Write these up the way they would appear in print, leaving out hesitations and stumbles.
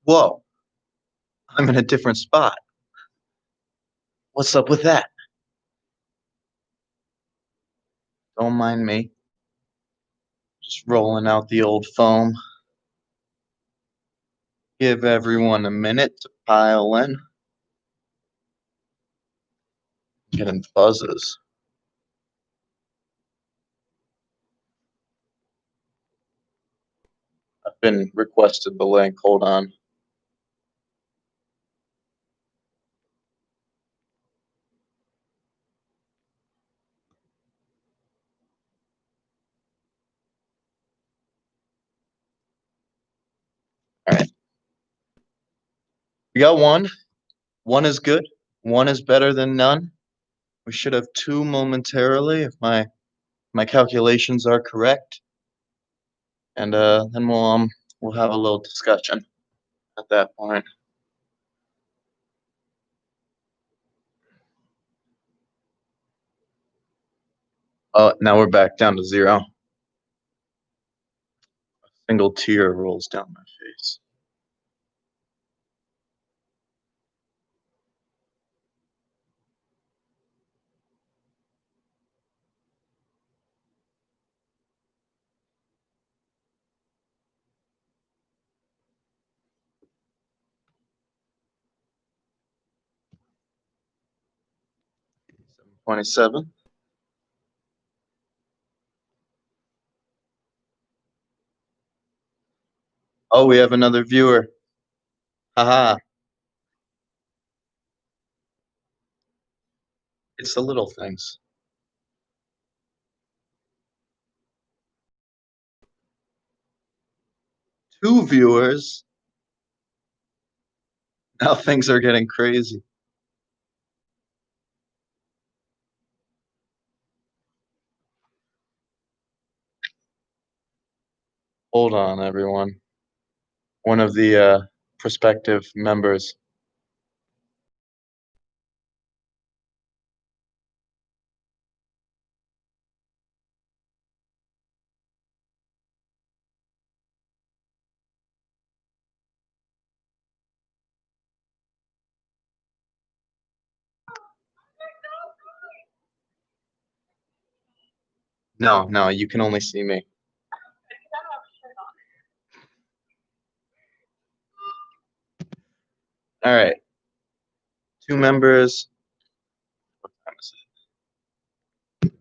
Whoa, I'm in a different spot. What's up with that? Don't mind me. Just rolling out the old foam. Give everyone a minute to pile in. Getting buzzes. I've been requested the link. Hold on. All right. We got one. One is good. One is better than none. We should have two momentarily if my calculations are correct. And then we'll have a little discussion at that point. Oh, now we're back down to zero. A single tear rolls down my face. $7.27. Oh, we have another viewer. Haha. It's the little things. Two viewers. Now things are getting crazy. Hold on, everyone. One of the prospective members. No, you can only see me. All right. Two members. What time is it?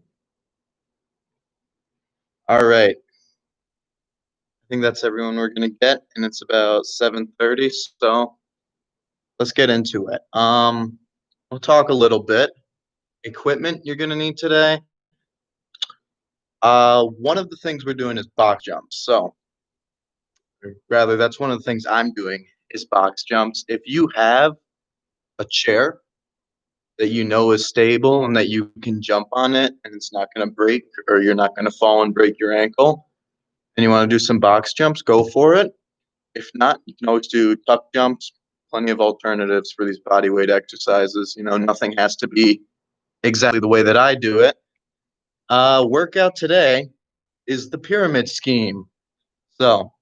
All right. I think that's everyone we're gonna get, and it's about 7:30. So let's get into it. We'll talk a little bit. Equipment you're gonna need today. One of the things we're doing is box jumps. So rather, that's one of the things I'm doing is box jumps. If you have a chair that you know is stable and that you can jump on it and it's not going to break or you're not going to fall and break your ankle and you want to do some box jumps, go for it. If not, you can always do tuck jumps. Plenty of alternatives for these body weight exercises. Nothing has to be exactly the way that I do it. Workout today is the pyramid scheme. So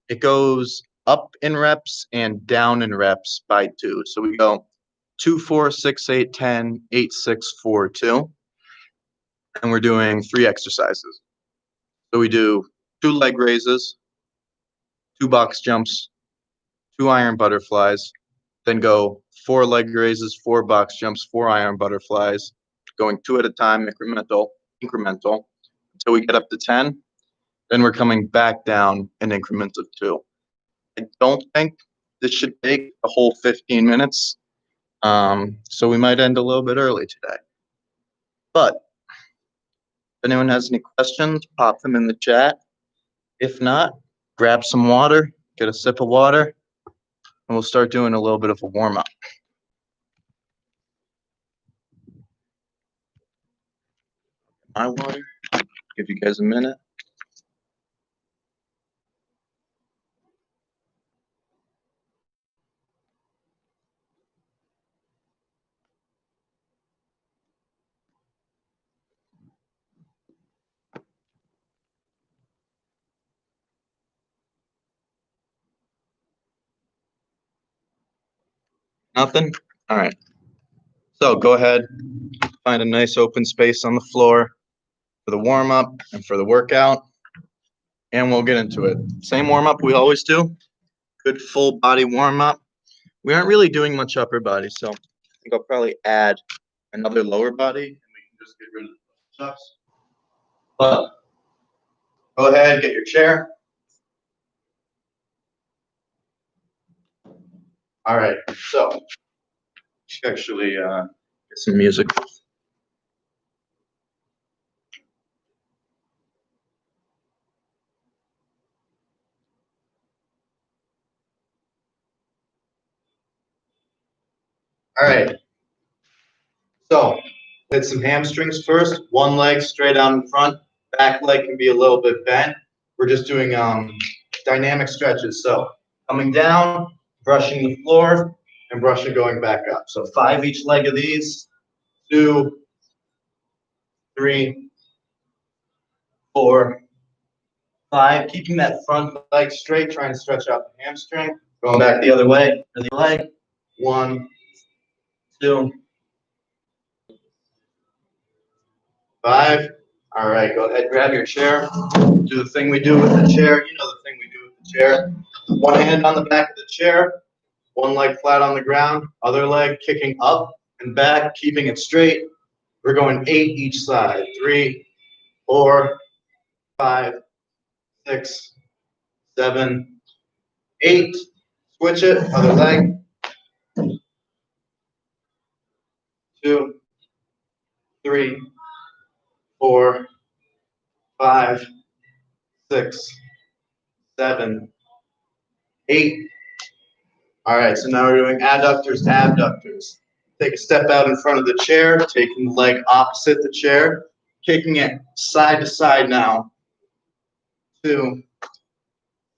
it goes up in reps and down in reps by two. So we go 2, 4, 6, 8, 10, 8, 6, 4, 2. And we're doing three exercises. So we do two leg raises, two box jumps, two iron butterflies, then go four leg raises, four box jumps, four iron butterflies, going two at a time, incremental, until we get up to 10. Then we're coming back down in increments of two. I don't think this should take a whole 15 minutes. So we might end a little bit early today. But if anyone has any questions, pop them in the chat. If not, grab some water, get a sip of water, and we'll start doing a little bit of a warm up. My water, give you guys a minute. Nothing? All right. So go ahead, find a nice open space on the floor for the warm up and for the workout, and we'll get into it. Same warm up we always do. Good full body warm up. We aren't really doing much upper body, so I think I'll probably add another lower body and we can just get rid of the push-ups. But go ahead, get your chair. All right, so actually get some music. All right, so hit some hamstrings first. One leg straight out in front. Back leg can be a little bit bent. We're just doing dynamic stretches. So coming down, brushing the floor, and brushing going back up. So 5 each leg of these. 2, 3, 4, 5. Keeping that front leg straight, trying to stretch out the hamstring. Going back the other way for the leg. 1, 2, 5. All right, go ahead, grab your chair. Do the thing we do with the chair. You know the thing we do with the chair. One hand on the back of the chair, one leg flat on the ground, other leg kicking up and back, keeping it straight. We're going 8 each side. 3, 4, 5, 6, 7, 8. Switch it, other leg. 2, 3, 4, 5, 6, 7, 8. All right, so now we're doing adductors to abductors. Take a step out in front of the chair, taking the leg opposite the chair, kicking it side to side now. 2,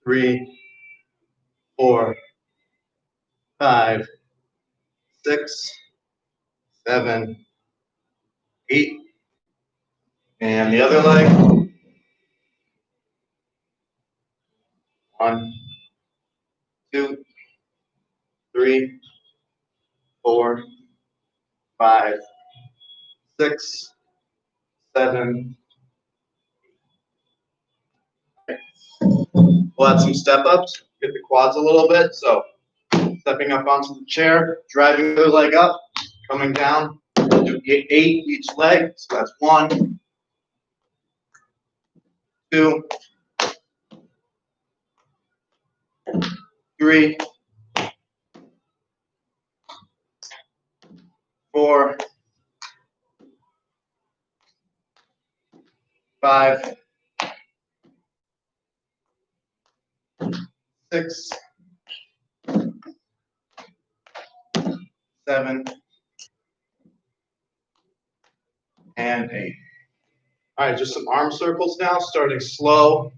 3, 4, 5, 6, 7, 8. And the other leg. 1, 2, 3, 4, 5, 6, 7. We'll add some step ups, get the quads a little bit. So stepping up onto the chair, driving the leg up, coming down. Do 8 each leg. So that's 1, 2, 3, 4, 5, 6, 7, and 8. All right, just some arm circles now, starting slow,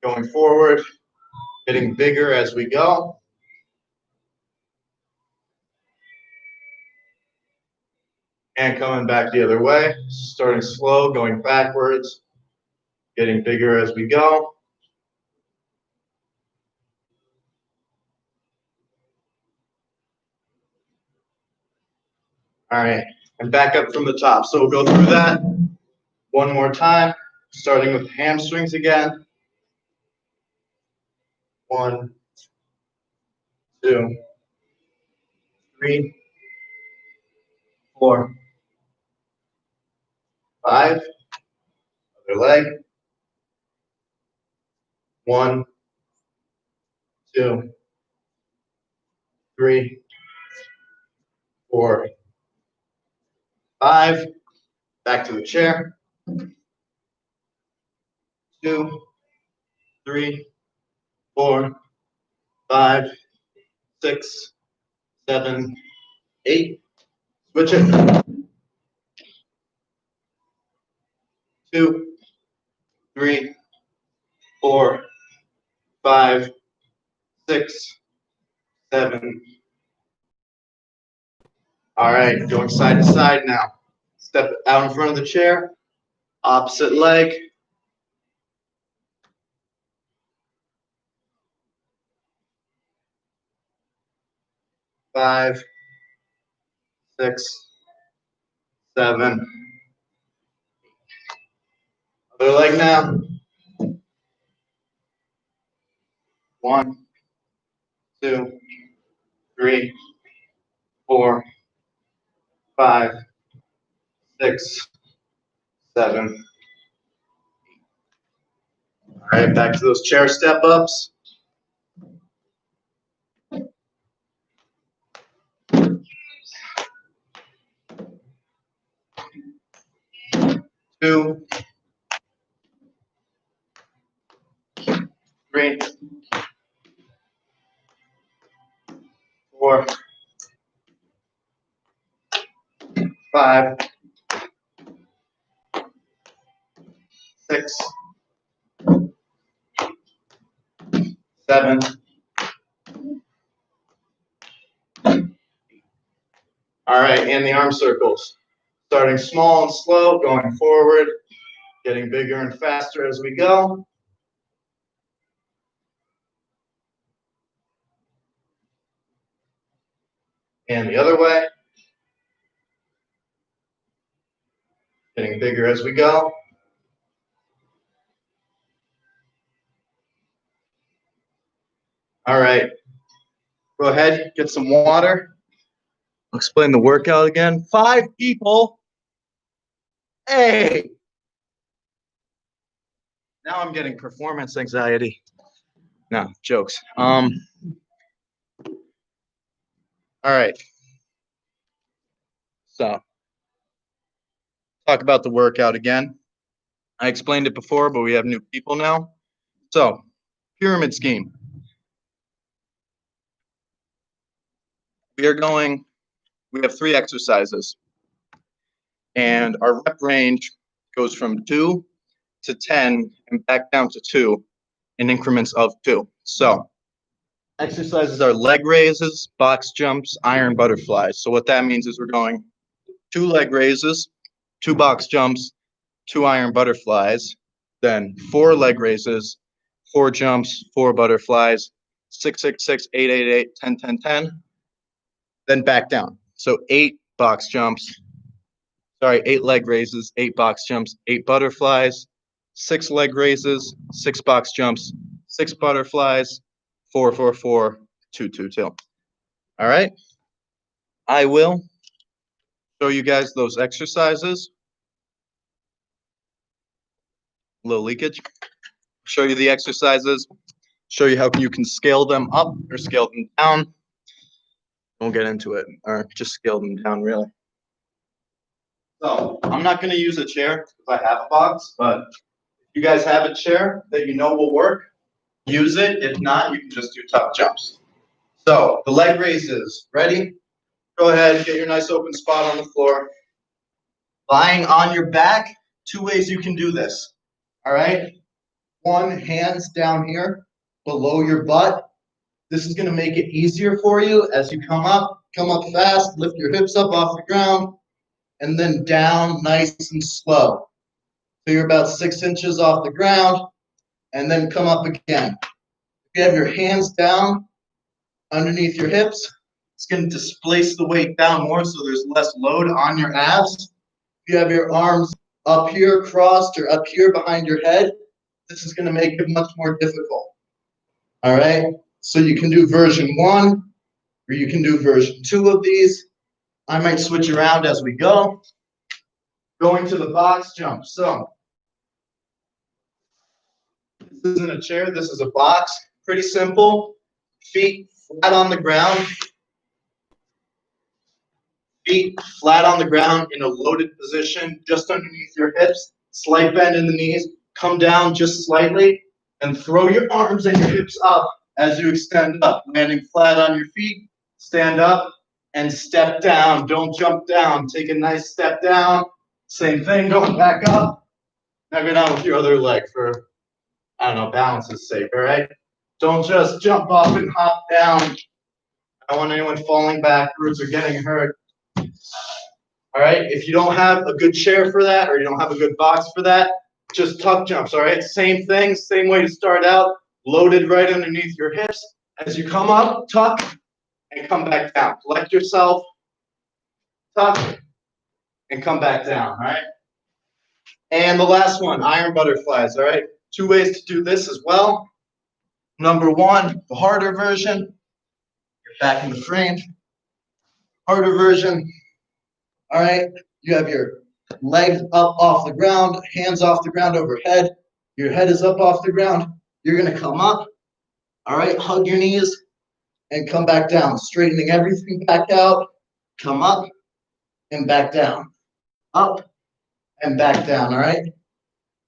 going forward, getting bigger as we go. And coming back the other way, starting slow, going backwards, getting bigger as we go. All right, and back up from the top. So we'll go through that one more time, starting with hamstrings again. 1, 2, 3, 4, 5. Other leg. 1, 2, 3, 4, 5. Back to the chair. 2, 3, 4, 5, 6, 7, 8. Switch it. 2, 3, 4, 5, 6, 7. All right, going side to side now. Step out in front of the chair. Opposite leg. 5, 6, 7. Other leg now. 1, 2, 3, 4, 5, 6, 7. All right, back to those chair step ups. 2, 3, 4, 5, 6, 7. All right, and the arm circles. Starting small and slow, going forward, getting bigger and faster as we go. And the other way. Getting bigger as we go. All right. Go ahead, get some water. I'll explain the workout again. 5 people. Hey. Now I'm getting performance anxiety. No, jokes. All right. So, talk about the workout again. I explained it before, but we have new people now. So, pyramid scheme. We have 3 exercises. And our rep range goes from 2 to 10 and back down to 2 in increments of 2. So, exercises are leg raises, box jumps, iron butterflies. So what that means is we're going 2 leg raises, 2 box jumps, 2 iron butterflies, then 4 leg raises, 4 jumps, 4 butterflies, 6, 6, 6, 8, 8, 8, 10, 10, 10, then back down. So 8 leg raises, 8 box jumps, 8 butterflies, 6 leg raises, 6 box jumps, 6 butterflies, 4, 4, 4, 2, 2, 2. All right. I will show you guys those exercises. Low leakage. Show you the exercises. Show you how you can scale them up or scale them down. We'll get into it, or just scale them down, really. So I'm not going to use a chair because I have a box, but if you guys have a chair that you know will work, use it. If not, you can just do tuck jumps. So the leg raises. Ready? Go ahead, get your nice open spot on the floor. Lying on your back, 2 ways you can do this. All right? 1, hands down here below your butt. This is going to make it easier for you as you come up fast, lift your hips up off the ground, and then down nice and slow. So you're about 6 inches off the ground, and then come up again. If you have your hands down underneath your hips, it's going to displace the weight down more so there's less load on your abs. If you have your arms up here crossed or up here behind your head, this is going to make it much more difficult. All right? So you can do version 1 or you can do version 2 of these. I might switch around as we go. Going to the box jump. So this isn't a chair, this is a box. Pretty simple. Feet flat on the ground. Feet flat on the ground in a loaded position, just underneath your hips. Slight bend in the knees. Come down just slightly and throw your arms and your hips up as you extend up. Landing flat on your feet. Stand up and step down. Don't jump down. Take a nice step down. Same thing, going back up. Now go down with your other leg for, I don't know, balance's sake, all right? Don't just jump up and hop down. I don't want anyone falling backwards or getting hurt. All right, if you don't have a good chair for that or you don't have a good box for that, just tuck jumps, all right? Same thing, same way to start out, loaded right underneath your hips. As you come up, tuck, and come back down. Collect yourself, tuck, and come back down, all right? And the last one, iron butterflies, all right? 2 ways to do this as well. Number 1, the harder version, you're back in the frame. Harder version, all right? You have your legs up off the ground, hands off the ground overhead. Your head is up off the ground. You're gonna come up, all right? Hug your knees and come back down, straightening everything back out. Come up and back down, up and back down, all right?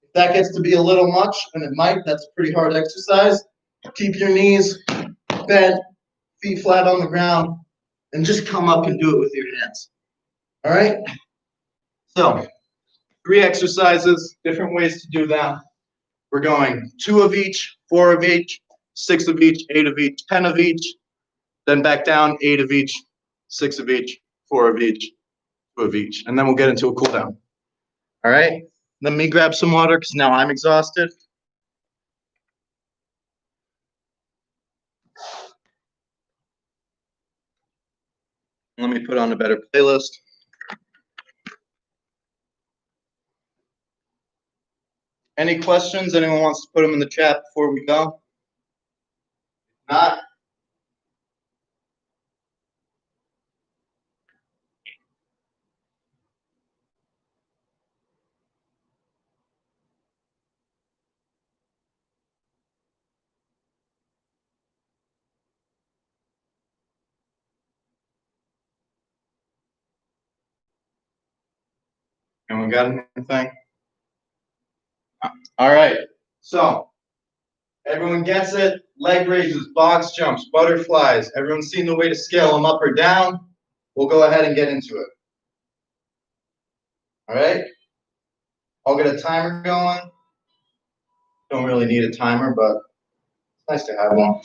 If that gets to be a little much, and it might, that's a pretty hard exercise. Keep your knees bent, feet flat on the ground, and just come up and do it with your hands, all right? So, 3 exercises, different ways to do that. We're going 2 of each, 4 of each, 6 of each, 8 of each, 10 of each, then back down, 8 of each, 6 of each, 4 of each, 2 of each, and then we'll get into a cool down. All right, let me grab some water because now I'm exhausted. Let me put on a better playlist. Any questions? Anyone wants to put them in the chat before we go? If not, anyone got anything? All right, so everyone gets it. Leg raises, box jumps, butterflies. Everyone's seen the way to scale them up or down. We'll go ahead and get into it. All right, I'll get a timer going. Don't really need a timer, but it's nice to have one.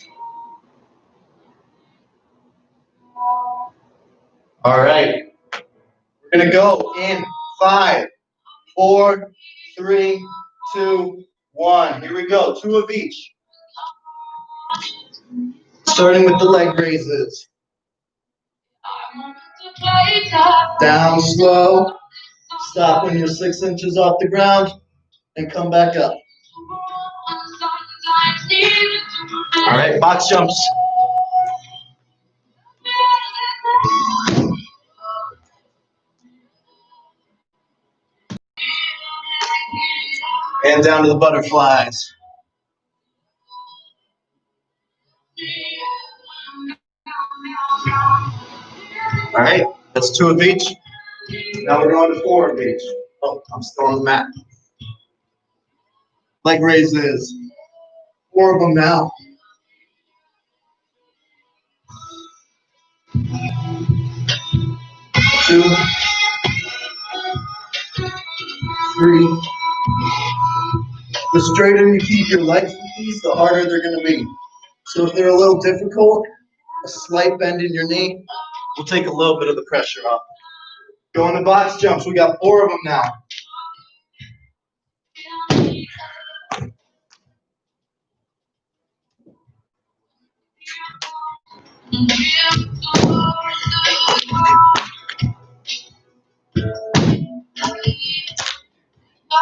All right, we're gonna go in 5, 4, 3, 2, 1. Here we go, 2 of each. Starting with the leg raises. Down slow. Stop when you're 6 inches off the ground and come back up. All right, box jumps. And down to the butterflies. All right, that's 2 of each. Now we're going to 4 of each. Oh, I'm still on the mat. Leg raises. 4 of them now. 2, 3. The straighter you keep your legs with these, the harder they're going to be. So if they're a little difficult, a slight bend in your knee will take a little bit of the pressure off. Going to box jumps. We got 4 of them now.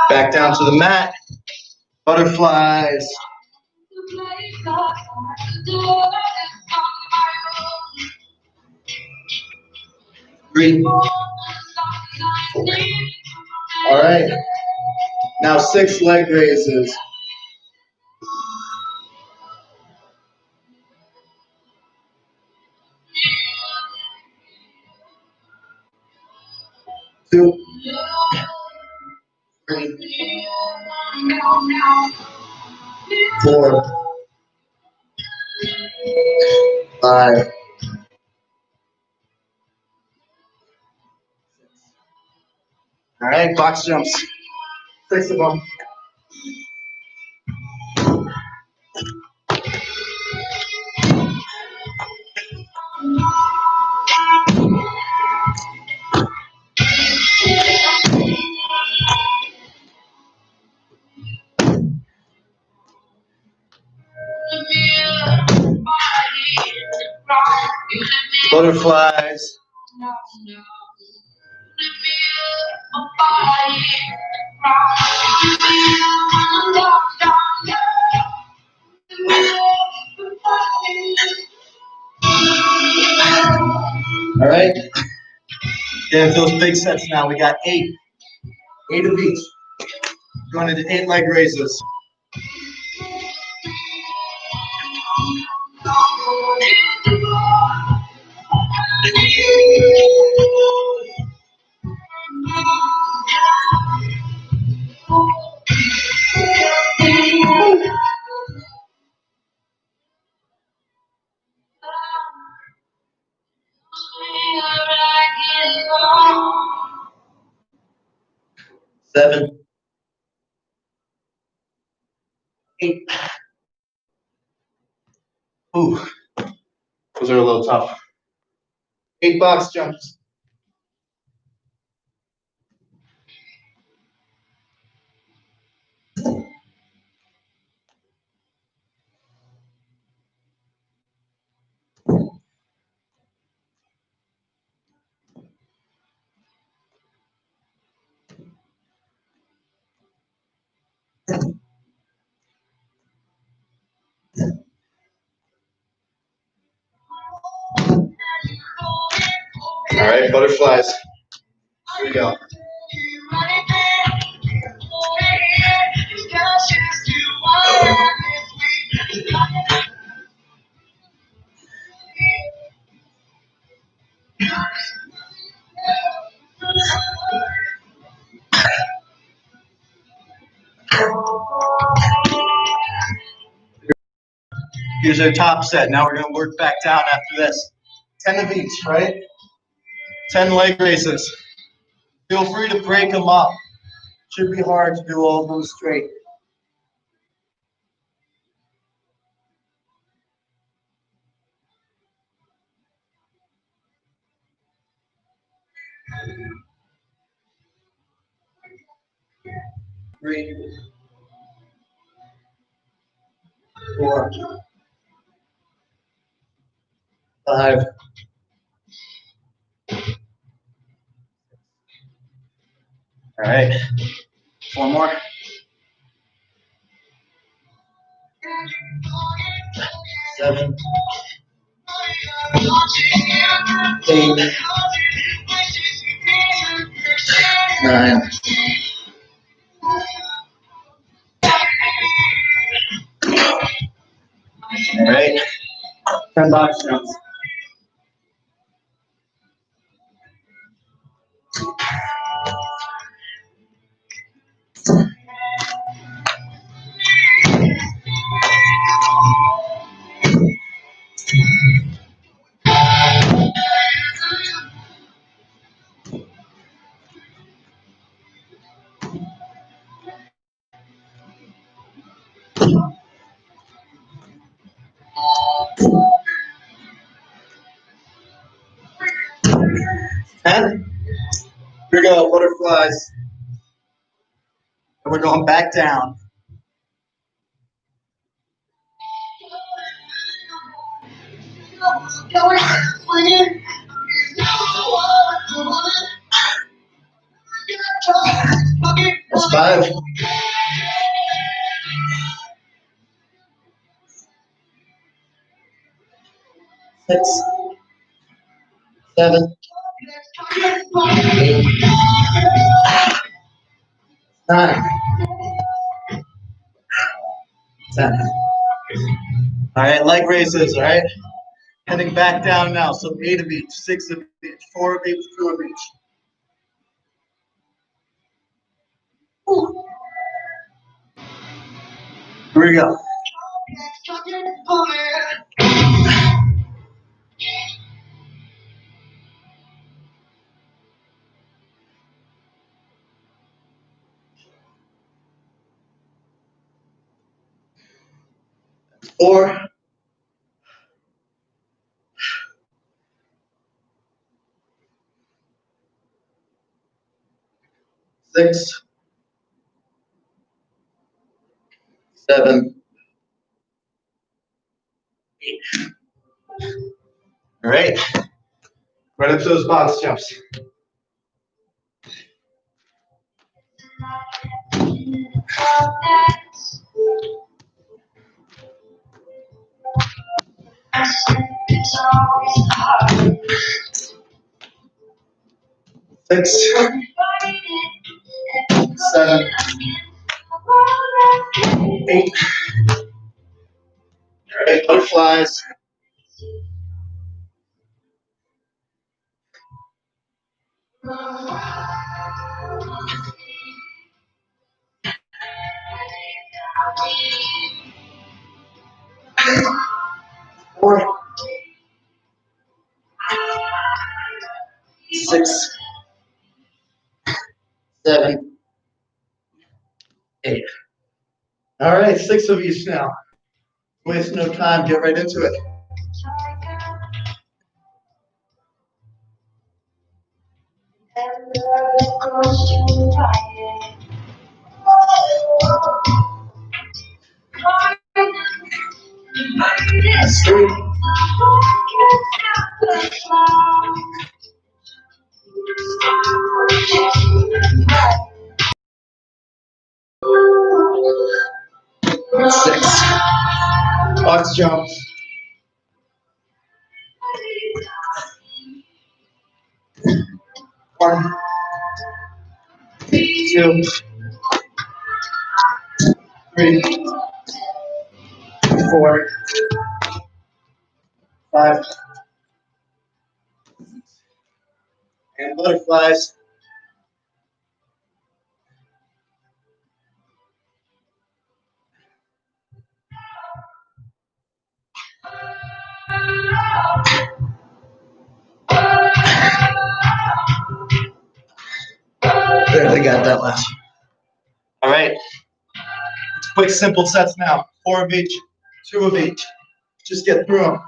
Back down to the mat. Butterflies. 3. All right. Now 6 leg raises. 2, 3, 4, 5. All right, box jumps. 6 of them. Butterflies. All right. Get those big sets now. We got 8. 8 of each. Going into 8 leg raises. Seven, 8. Ooh, those are a little tough. 8 box jumps. All right, butterflies. Here we go. Here's our top set. Now we're going to work back down after this. 10 of each, right? 10 leg raises. Feel free to break them up. Should be hard to do all of them straight. Three, 4, 5. All right. 4 more. 7, 8, 9. All right. 10 box jumps. And here we go, butterflies. And we're going back down. That's 5. 6, 7, 8, 9, 10. All right, leg raises, all right? Heading back down now, so 8 of each, 6 of each, 4 of each, 2 of each. Here we go. Four, 6, 7, 8. All right, right up those box jumps. Six, 7, 8. All right, butterflies. 4, 6, 7, 8. All right, 6 of each now. Waste no time, get right into it. That's 3. 6. Box jumps. 1, 2, 3, 4, 5, and butterflies. Barely got that much. All right. Quick, simple sets now. 4 of each, 2 of each. Just get through them.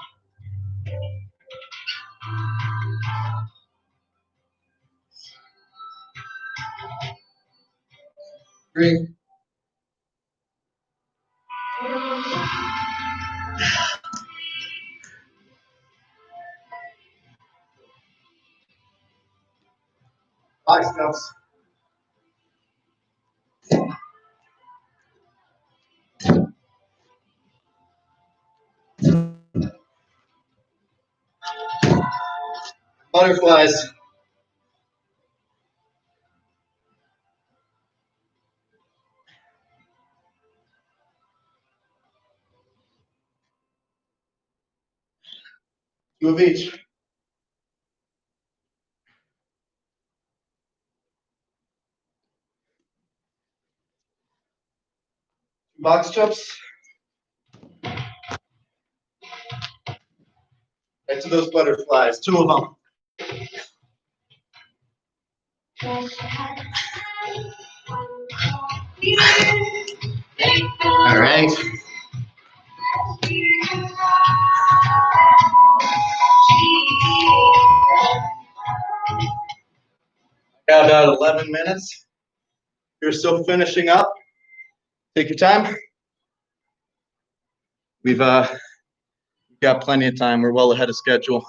3. Box jumps. 'Butterflies. 2 of each. Box jumps. Right to those butterflies. 2 of them. All right. Got about 11 minutes. You're still finishing up. Take your time. We've got plenty of time. We're well ahead of schedule.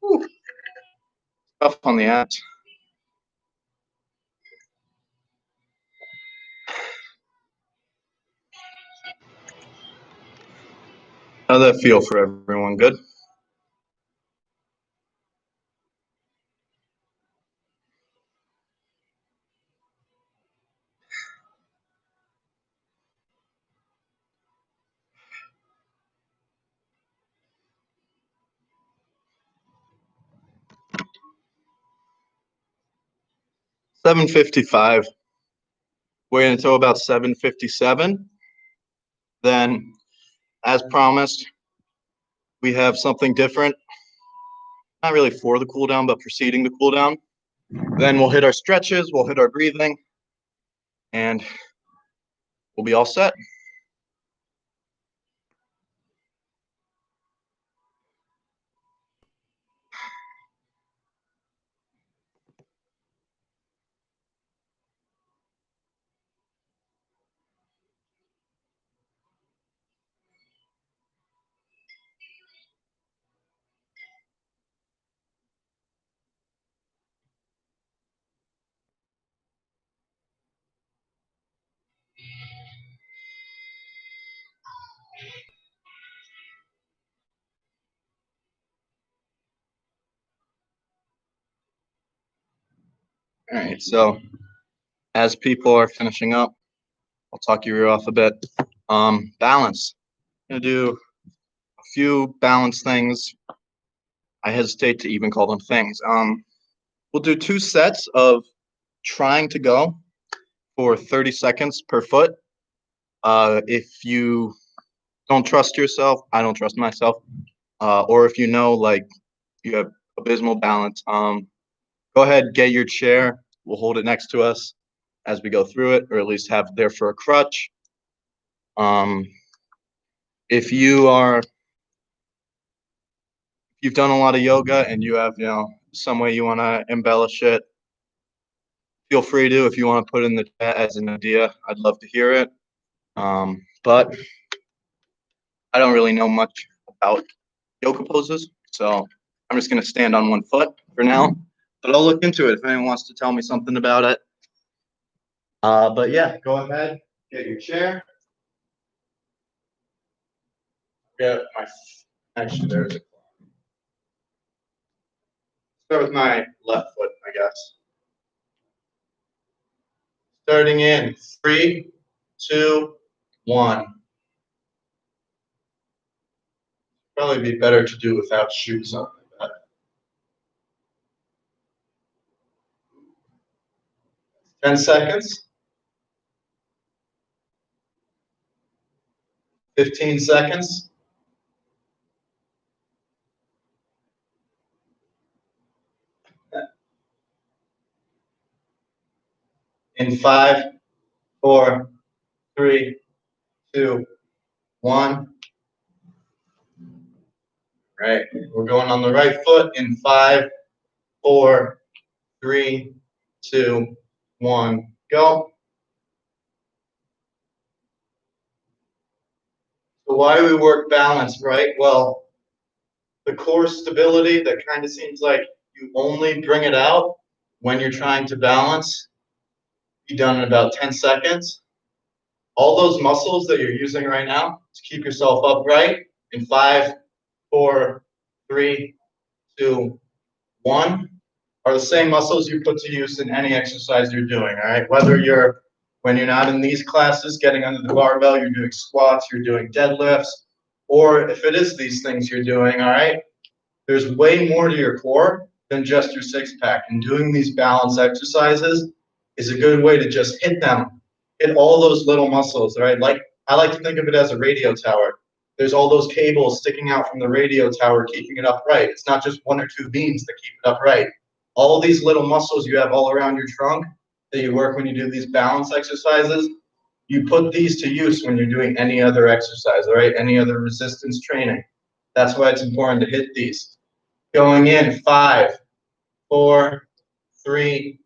Whew. Tough on the abs. How'd that feel for everyone? Good? $7.55. Wait until about 7:57. Then, as promised, we have something different. Not really for the cool down, but preceding the cool down. Then we'll hit our stretches, we'll hit our breathing, and we'll be all set. All right, so as people are finishing up, I'll talk your ear off a bit. Balance. I'm gonna do a few balance things. I hesitate to even call them things. We'll do 2 sets of trying to go for 30 seconds per foot. If you don't trust yourself, I don't trust myself, or if you know like you have abysmal balance, go ahead, get your chair. We'll hold it next to us as we go through it, or at least have it there for a crutch. If you've done a lot of yoga and you have, some way you want to embellish it, feel free to. If you want to put in the chat as an idea, I'd love to hear it. But I don't really know much about yoga poses, so I'm just going to stand on one foot for now. But I'll look into it if anyone wants to tell me something about it. But yeah, go ahead, get your chair. Actually, there's a clock. Start with my left foot, I guess. Starting in 3, 2, 1. Probably be better to do without shoes on like that. 10 seconds. 15 seconds. In 5, 4, 3, 2, 1. Right. We're going on the right foot in 5, 4, 3, 2, 1. Go. So why do we work balance, right? Well, the core stability that kind of seems like you only bring it out when you're trying to balance, be done in about 10 seconds. All those muscles that you're using right now to keep yourself upright in 5, 4, 3, 2, 1 are the same muscles you put to use in any exercise you're doing, all right? Whether when you're not in these classes, getting under the barbell, you're doing squats, you're doing deadlifts, or if it is these things you're doing, all right? There's way more to your core than just your six-pack. And doing these balance exercises is a good way to just hit all those little muscles, right? Like I like to think of it as a radio tower. There's all those cables sticking out from the radio tower keeping it upright. It's not just 1 or 2 beams that keep it upright. All these little muscles you have all around your trunk that you work when you do these balance exercises, you put these to use when you're doing any other exercise, all right? Any other resistance training. That's why it's important to hit these. Going in 5, 4, 3,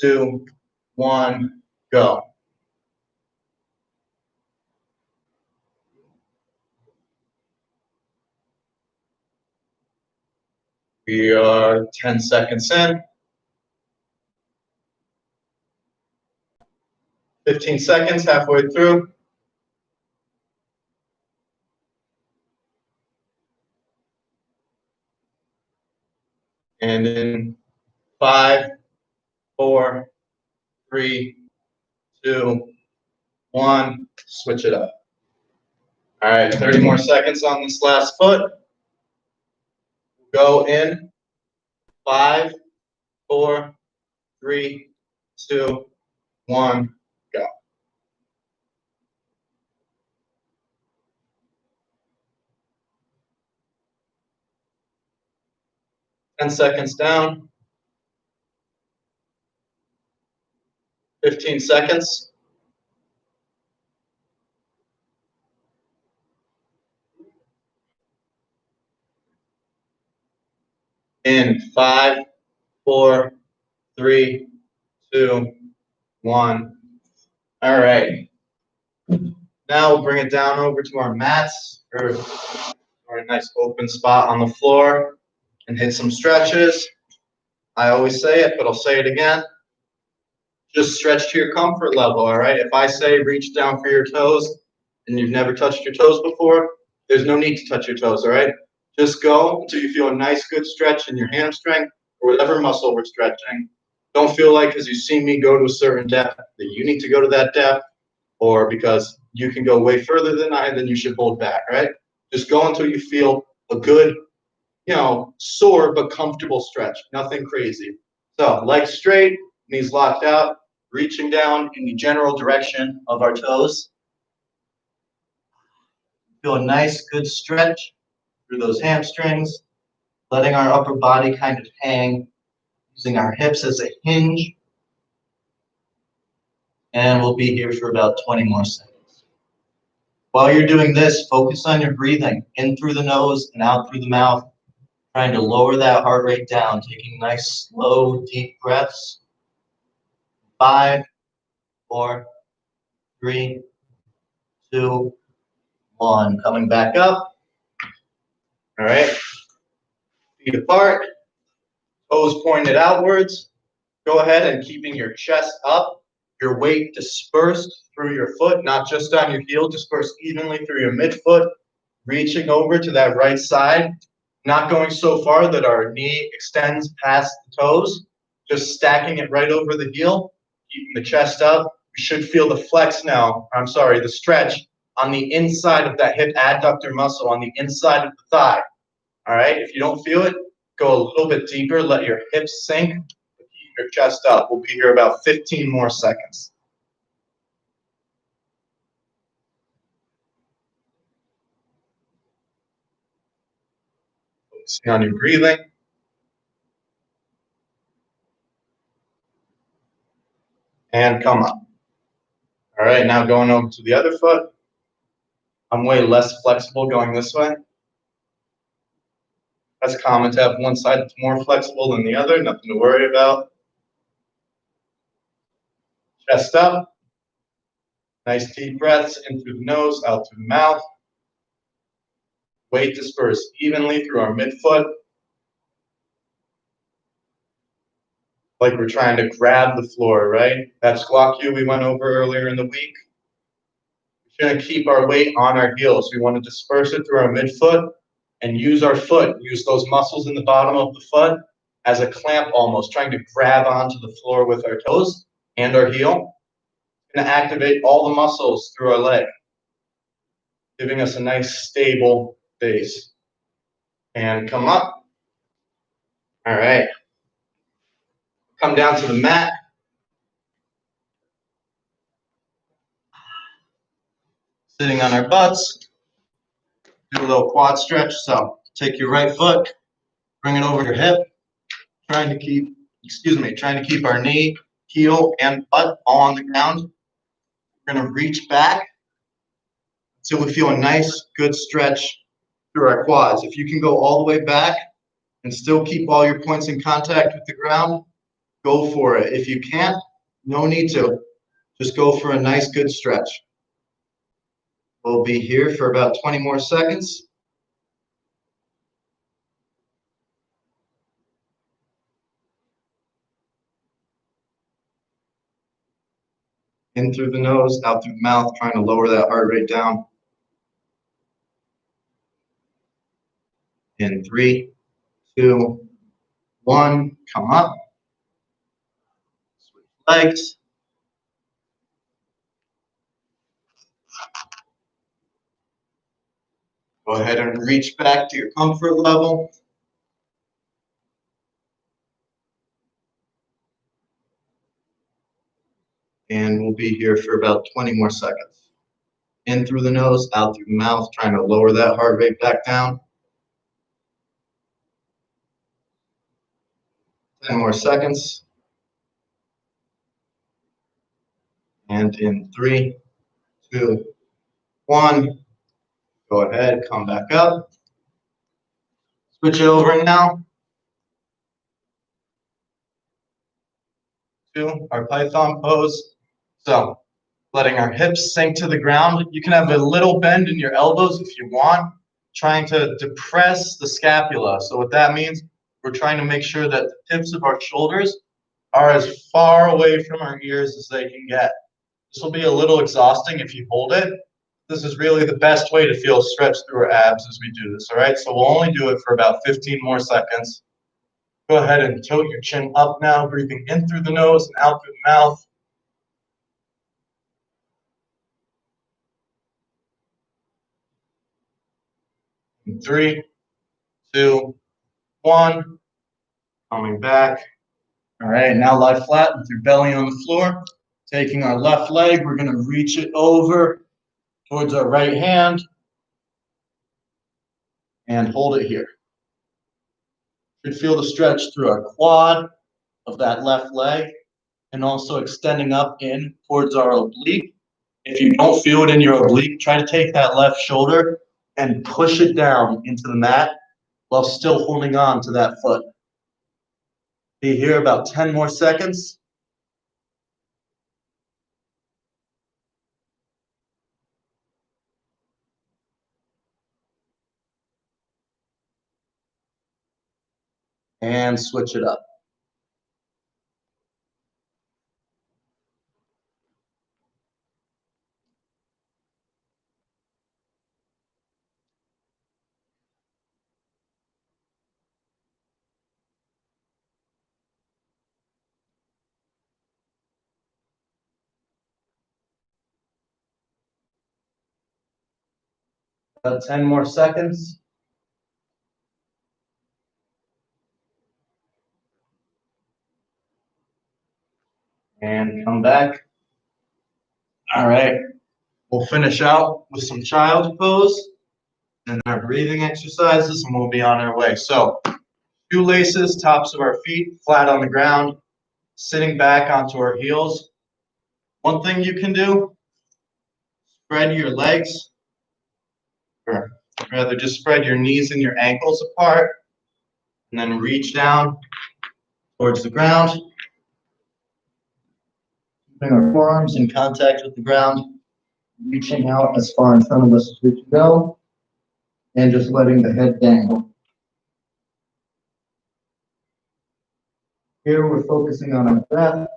2, 1, go. We are 10 seconds in. 15 seconds, halfway through. And in 5, 4, 3, 2, 1, switch it up. All right, 30 more seconds on this last foot. Go in 5, 4, 3, 2, 1, go. Ten seconds down. 15 seconds. In 5, 4, 3, 2, 1. All right. Now we'll bring it down over to our mats or a nice open spot on the floor and hit some stretches. I always say it, but I'll say it again. Just stretch to your comfort level, all right? If I say reach down for your toes and you've never touched your toes before, there's no need to touch your toes, all right? Just go until you feel a nice, good stretch in your hamstring or whatever muscle we're stretching. Don't feel like because you see me go to a certain depth that you need to go to that depth, or because you can go way further than I, then you should hold back, right? Just go until you feel a good, sore but comfortable stretch. Nothing crazy. So legs straight, knees locked out, reaching down in the general direction of our toes. Feel a nice, good stretch through those hamstrings, letting our upper body kind of hang, using our hips as a hinge. And we'll be here for about 20 more seconds. While you're doing this, focus on your breathing, in through the nose and out through the mouth, trying to lower that heart rate down, taking nice, slow, deep breaths. 5, 4, 3, 2, 1. Coming back up. All right. Feet apart, toes pointed outwards. Go ahead and keeping your chest up, your weight dispersed through your foot, not just on your heel, dispersed evenly through your midfoot, reaching over to that right side, not going so far that our knee extends past the toes, just stacking it right over the heel, keeping the chest up. We should feel the flex now, the stretch on the inside of that hip adductor muscle, on the inside of the thigh. All right, if you don't feel it, go a little bit deeper, let your hips sink, keep your chest up. We'll be here about 15 more seconds. Focusing on your breathing. And come up. All right, now going over to the other foot. I'm way less flexible going this way. That's common to have one side that's more flexible than the other, nothing to worry about. Chest up. Nice deep breaths in through the nose, out through the mouth. Weight dispersed evenly through our midfoot. Like we're trying to grab the floor, right? That squat cue we went over earlier in the week. We're going to keep our weight on our heels. We want to disperse it through our midfoot and use our foot, use those muscles in the bottom of the foot as a clamp almost, trying to grab onto the floor with our toes and our heel. Going to activate all the muscles through our leg, giving us a nice stable base. And come up. All right. Come down to the mat. Sitting on our butts. Do a little quad stretch. So take your right foot, bring it over your hip, trying to keep our knee, heel, and butt all on the ground. We're going to reach back until we feel a nice, good stretch through our quads. If you can go all the way back and still keep all your points in contact with the ground, go for it. If you can't, no need to. Just go for a nice, good stretch. We'll be here for about 20 more seconds. In through the nose, out through the mouth, trying to lower that heart rate down. In 3, 2, 1, come up. Switch legs. Go ahead and reach back to your comfort level. And we'll be here for about 20 more seconds. In through the nose, out through the mouth, trying to lower that heart rate back down. 10 more seconds. And in 3, 2, 1, go ahead, come back up. Switch it over now to our Python pose. So letting our hips sink to the ground. You can have a little bend in your elbows if you want, trying to depress the scapula. So what that means, we're trying to make sure that the tips of our shoulders are as far away from our ears as they can get. This will be a little exhausting if you hold it. This is really the best way to feel stretch through our abs as we do this, all right? So we'll only do it for about 15 more seconds. Go ahead and tilt your chin up now, breathing in through the nose and out through the mouth. In 3, 2, 1. Coming back. All right, now lie flat with your belly on the floor. Taking our left leg, we're going to reach it over towards our right hand and hold it here. You should feel the stretch through our quad of that left leg and also extending up in towards our oblique. If you don't feel it in your oblique, try to take that left shoulder and push it down into the mat while still holding on to that foot. Be here about 10 more seconds. And switch it up. About 10 more seconds. And come back. All right. We'll finish out with some child's pose and our breathing exercises, and we'll be on our way. So, shoelaces, tops of our feet, flat on the ground, sitting back onto our heels. One thing you can do, spread your legs, or rather just spread your knees and your ankles apart, and then reach down towards the ground. Keeping our forearms in contact with the ground, reaching out as far in front of us as we can go, and just letting the head dangle. Here we're focusing on our breath.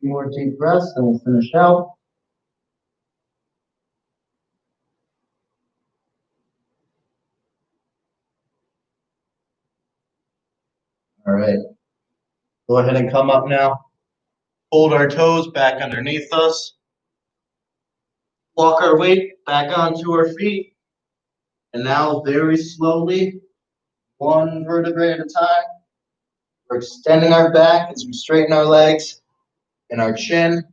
More deep breaths, then we'll finish out. All right. Go ahead and come up now. Hold our toes back underneath us. Walk our weight back onto our feet. And now very slowly, one vertebrae at a time, we're extending our back as we straighten our legs and our chin.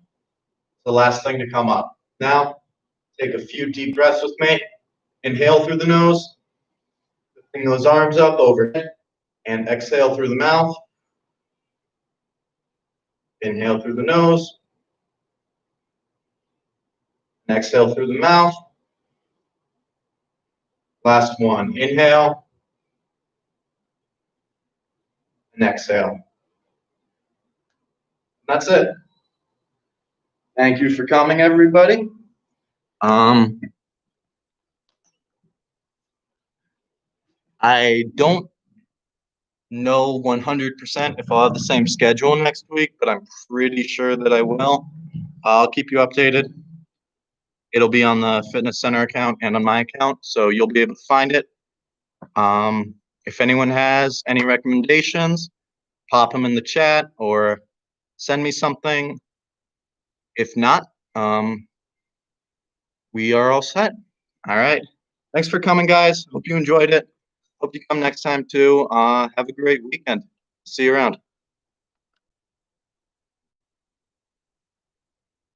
The last thing to come up. Now, take a few deep breaths with me. Inhale through the nose, lifting those arms up overhead, and exhale through the mouth. Inhale through the nose, and exhale through the mouth. Last one. Inhale, and exhale. That's it. Thank you for coming, everybody. I don't know 100% if I'll have the same schedule next week, but I'm pretty sure that I will. I'll keep you updated. It'll be on the fitness center account and on my account, so you'll be able to find it. If anyone has any recommendations, pop them in the chat or send me something. If not, we are all set. All right. Thanks for coming, guys. Hope you enjoyed it. Hope you come next time too. Have a great weekend. See you around.